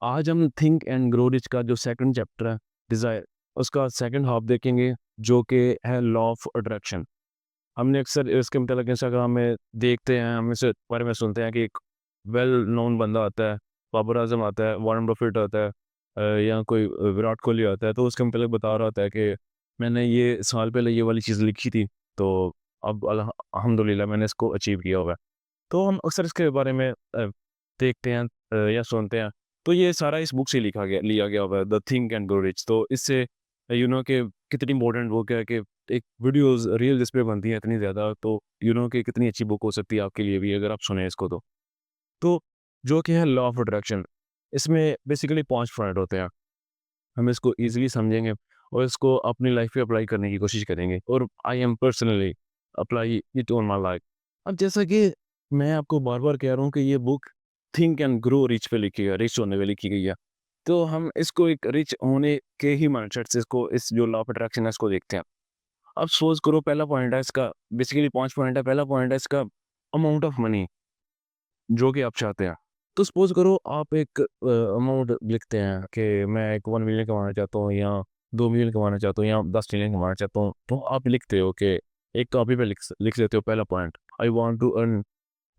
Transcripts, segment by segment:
आज हम think and grow rich का जो सेकंड चैप्टर है, डिज़ायर, उसका सेकंड हाफ देखेंगे, जो कि है लॉ ऑफ अट्रैक्शन। हमने अक्सर इसके मतलब इंस्टाग्राम में देखते हैं, हम इसके बारे में सुनते हैं कि एक वेल नोन बंदा आता है, बाबर आजम आता है, वॉरेन बफेट आता है, या कोई विराट कोहली आता है, तो उसके मतलब बता रहा होता है कि मैंने ये साल पहले ये वाली चीज़ लिखी थी, तो अब अल्हम्दुलिल्लाह मैंने इसको अचीव किया हुआ है। तो हम अक्सर इसके बारे में देखते हैं, या सुनते हैं। तो ये सारा इस बुक से लिया गया हुआ है, the think and grow rich. तो इससे कि कितनी इम्पोर्टेंट बुक है, कि एक वीडियोस रील इस पे बनती है इतनी ज़्यादा, तो कि कितनी अच्छी बुक हो सकती है आपके लिए भी अगर आप सुने इसको तो। तो जो कि है लॉ ऑफ अट्रैक्शन, इसमें बेसिकली 5 पॉइंट होते हैं। हम इसको ईज़िली समझेंगे और इसको अपनी लाइफ पे अप्लाई करने की कोशिश करेंगे, और I am personally apply it on my life. अब जैसा कि मैं आपको बार-बार कह रहा हूँ कि ये book think and grow rich पे लिखी है, रिच होने पे लिखी गई है। तो हम इसको एक रिच होने के ही माइंडसेट से इसको, इस जो लॉ ऑफ अट्रैक्शन है, इसको देखते हैं। अब सपोज़ करो, पहला पॉइंट है इसका, बेसिकली 5 पॉइंट है। पहला पॉइंट है इसका, अमाउंट ऑफ मनी जो कि आप चाहते हैं। तो सपोज़ करो आप एक अमाउंट लिखते हैं कि मैं एक 1 मिलियन कमाना चाहता हूँ, या 2 मिलियन कमाना चाहता हूँ, या 10 मिलियन कमाना चाहता हूँ। तो आप लिखते हो कि एक कॉपी पे लिख देते हो पहला point, I want to earn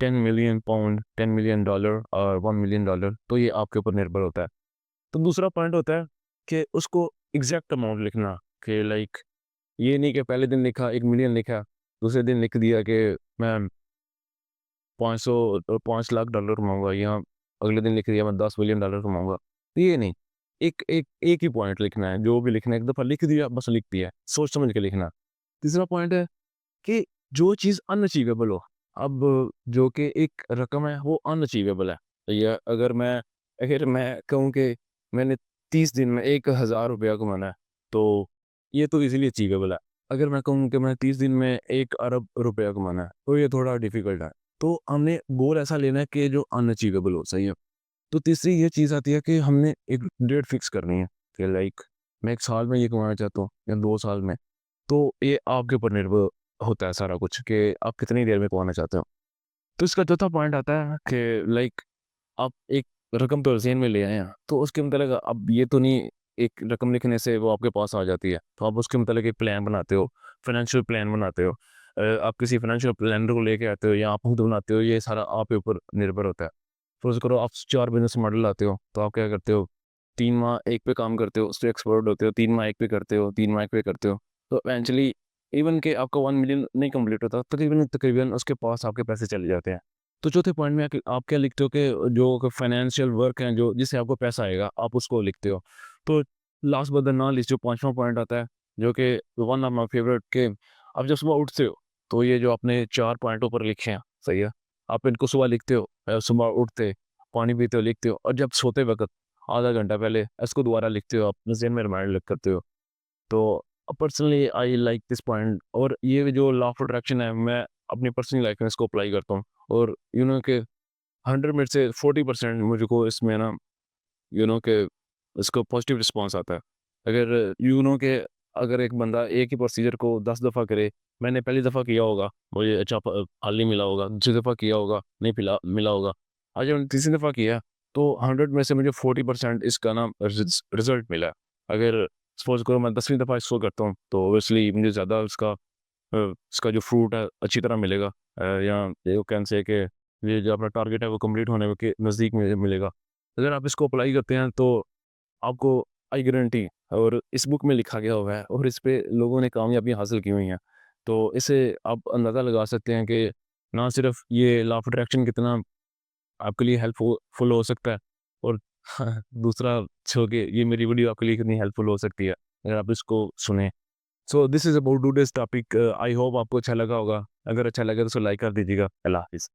10 million pound, 10 million dollar और 1 मिलियन डॉलर। तो ये आपके ऊपर निर्भर होता है। तो दूसरा पॉइंट होता है कि उसको एग्ज़ैक्ट अमाउंट लिखना, कि लाइक ये नहीं कि पहले दिन लिखा 1 मिलियन लिखा, दूसरे दिन लिख दिया कि मैं 500 5 लाख डॉलर कमाऊँगा, या अगले दिन लिख दिया मैं 10 मिलियन डॉलर कमाऊँगा। तो ये नहीं, एक एक एक ही पॉइंट लिखना है, जो भी लिखना है एक दफ़ा लिख दिया, बस लिख दिया, सोच समझ के लिखना। तीसरा पॉइंट है कि जो चीज़ अनअचीवेबल हो, अब जो कि एक रकम है वो अनअचीवेबल है, या अगर मैं कहूँ कि मैंने 30 दिन में 1000 रुपया कमाना है, तो ये तो ईज़िली अचीवेबल है। अगर मैं कहूँ कि मैं 30 दिन में 1 अरब रुपया कमाना है, तो ये थोड़ा डिफ़िकल्ट है। तो हमने गोल ऐसा लेना है कि जो अनअचीवेबल हो, सही है। तो तीसरी ये चीज़ आती है कि हमने एक डेट फिक्स करनी है, कि लाइक मैं 1 साल में ये कमाना चाहता हूँ, या 2 साल में। तो ये आपके ऊपर निर्भर होता है सारा कुछ, कि आप कितनी देर में कमाना चाहते हो। तो इसका चौथा पॉइंट आता है कि लाइक आप एक रकम तो ज़हन में ले आए हैं, तो उसके मतलब अब ये तो नहीं, एक रकम लिखने से वो आपके पास आ जाती है। तो आप उसके मतलब एक प्लान बनाते हो, फाइनेंशियल प्लान बनाते हो। आप किसी फाइनेंशियल प्लानर को लेके आते हो, या आप खुद बनाते हो, ये सारा आप पे ऊपर निर्भर होता है। फ़र्ज़ करो आप 4 बिज़नेस मॉडल लाते हो, तो आप क्या करते हो, 3 माह एक पे काम करते हो, उससे एक्सपर्ट होते हो, 3 माह एक पे करते हो, 3 माह एक पे करते हो। तो इवेंचुअली इवन कि आपका 1 मिलियन नहीं कंप्लीट होता, तकरीबन उसके पास आपके पैसे चले जाते हैं। तो चौथे पॉइंट में आप क्या लिखते हो कि जो फाइनेंशियल वर्क है, जो जिससे आपको पैसा आएगा, आप उसको लिखते हो। तो last but the not least, जो 5वां पॉइंट आता है, जो कि वन ऑफ माय फेवरेट, कि आप जब सुबह उठते हो, तो ये जो आपने 4 पॉइंटों पर लिखे हैं, सही है? आप इनको सुबह लिखते हो, सुबह उठते, पानी पीते हो, लिखते हो, और जब सोते वक़्त आधा घंटा पहले इसको दोबारा लिखते हो, अपने ज़हन में रिमाइंड करते हो। तो personally I like this point, और ये जो लॉ ऑफ अट्रैक्शन है, मैं अपनी पर्सनल लाइफ में इसको अप्लाई करता हूँ, और कि 100 में से 40% मुझको इसमें ना कि इसको पॉजिटिव रिस्पॉन्स आता है। अगर कि अगर एक बंदा एक ही प्रोसीजर को 10 दफ़ा करे, मैंने पहली दफ़ा किया होगा, मुझे अच्छा हल नहीं मिला होगा, दूसरी दफ़ा किया होगा, नहीं मिला होगा। आज जब मैंने तीसरी दफ़ा किया, तो 100 में से मुझे 40% इसका ना रिज़ल्ट मिला है। अगर सपोज़ करो मैं 10वीं दफ़ा इसको करता हूँ, तो ऑब्वियसली मुझे ज़्यादा इसका जो फ्रूट है अच्छी तरह मिलेगा, या यू कैन से कि ये जो अपना टारगेट है वो कंप्लीट होने के नज़दीक मिलेगा। अगर आप इसको अप्लाई करते हैं, तो आपको आई गारंटी, और इस बुक में लिखा गया हुआ है, और इस पे लोगों ने कामयाबी हासिल की हुई हैं। तो इससे आप अंदाज़ा लगा सकते हैं कि ना सिर्फ ये लॉ ऑफ अट्रैक्शन कितना आपके लिए हेल्पफुल हो सकता है, और दूसरा जो कि ये मेरी वीडियो आपके लिए कितनी हेल्पफुल हो सकती है, अगर आप इसको सुनें। So this is about today's topic. I hope आपको अच्छा लगा होगा। अगर अच्छा लगा तो उसको लाइक कर दीजिएगा। अल्लाह हाफ़िज़।